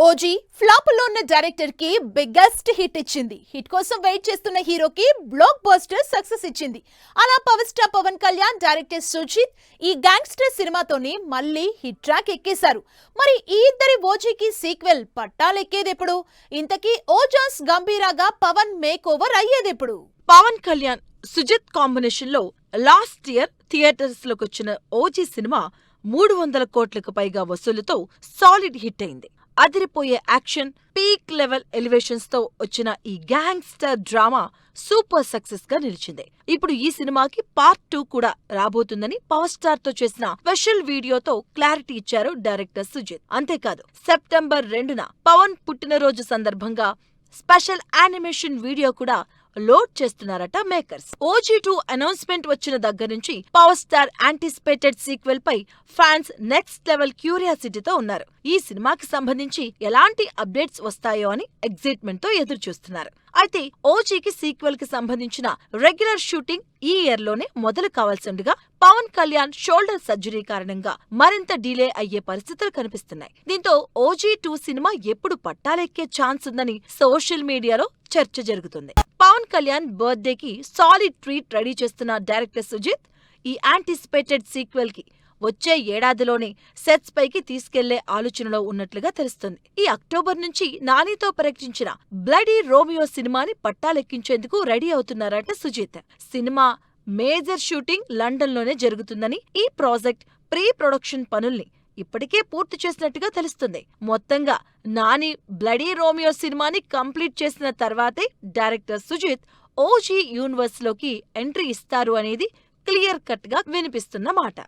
OG flop లో ఉన్న director కి బిగ్గెస్ట్ హిట్ ఇచ్చింది. హిట్ కోసం వెయిట్ చేస్తున్న హీరోకి బ్లాక్ బస్టర్ సక్సెస్ ఇచ్చింది. అలా power star Pawan Kalyan, director Sujeeth ఈ గ్యాంగ్స్టర్ సినిమాతోనే మళ్ళీ హిట్ ట్రాక్ ఎక్కేశారు. మరి ఈ ఇద్దరి ఓజీకి సీక్వెల్ పట్టాలెక్కేదెప్పుడు? ఇంతకీ ఓజాస్ గంభీరాగా పవన్ మేక్ ఓవర్ అయ్యేదెప్పుడు? పవన్ కళ్యాణ్, సుజిత్ కాంబినేషన్ లో లాస్ట్ ఇయర్ థియేటర్స్ లోకొచ్చిన ఓజీ సినిమా 300 కోట్లకు పైగా వసూలుతో సాలిడ్ హిట్ అయింది. అదిరిపోయే యాక్షన్, పీక్ లెవెల్ ఎలివేషన్స్ తో వచ్చిన ఈ గ్యాంగ్స్టర్ డ్రామా సూపర్ సక్సెస్ గా నిలిచింది. ఇప్పుడు ఈ సినిమాకి పార్ట్ 2 కూడా రాబోతుందని పవర్ స్టార్ తో చేసిన స్పెషల్ వీడియోతో క్లారిటీ ఇచ్చారు డైరెక్టర్ సుజిత్. అంతేకాదు, సెప్టెంబర్ 2న పవన్ పుట్టినరోజు సందర్భంగా స్పెషల్ యానిమేషన్ వీడియో కూడా లోడ్ చేస్తున్నారట మేకర్స్. OG2 అనౌన్స్మెంట్ వచ్చిన దగ్గర నుంచి పవర్ స్టార్ యాంటిసిపేటెడ్ సీక్వెల్ పై ఫ్యాన్స్ నెక్స్ట్ లెవెల్ క్యూరియాసిటీతో ఉన్నారు. ఈ సినిమాకి సంబంధించి ఎలాంటి అప్డేట్స్ వస్తాయో అని ఎగ్జైట్మెంట్ తో ఎదురు చూస్తున్నారు. అయితే ఓజీకి సీక్వెల్ కి సంబంధించిన రెగ్యులర్ షూటింగ్ ఈ ఇయర్ లోనే మొదలు కావాల్సి ఉండగా పవన్ కళ్యాణ్ షోల్డర్ సర్జరీ కారణంగా మరింత డిలే అయ్యే పరిస్థితులు కనిపిస్తున్నాయి. దీంతో OG2 సినిమా ఎప్పుడు పట్టాలెక్కే ఛాన్స్ ఉందని సోషల్ మీడియాలో చర్చ జరుగుతుంది. పవన్ కళ్యాణ్ బర్త్డేకి సాలిడ్ ట్రీట్ రెడీ చేస్తున్న డైరెక్టర్ సుజిత్ ఈ యాంటిసిపేటెడ్ సీక్వెల్ కి వచ్చే ఏడాదిలోనే సెట్స్ పైకి తీసుకెళ్లే ఆలోచనలో ఉన్నట్లుగా తెలుస్తుంది. ఈ అక్టోబర్ నుంచి నానితో ప్రకటించిన బ్లడీ రోమియో సినిమాని పట్టాలెక్కించేందుకు రెడీ అవుతున్నారట Sujeeth. Cinema major shooting London లోనే జరుగుతుందని, ఈ ప్రాజెక్ట్ ప్రీ ప్రొడక్షన్ పనుల్ని ఇప్పటికే పూర్తి చేసినట్టుగా తెలుస్తుంది. మొత్తంగా నాని బ్లడీ రోమియో సినిమాని కంప్లీట్ చేసిన తర్వాతే డైరెక్టర్ సుజిత్ ఓజీ యూనివర్స్ లోకి ఎంట్రీ ఇస్తారు అనేది క్లియర్ కట్ గా వినిపిస్తున్న మాట.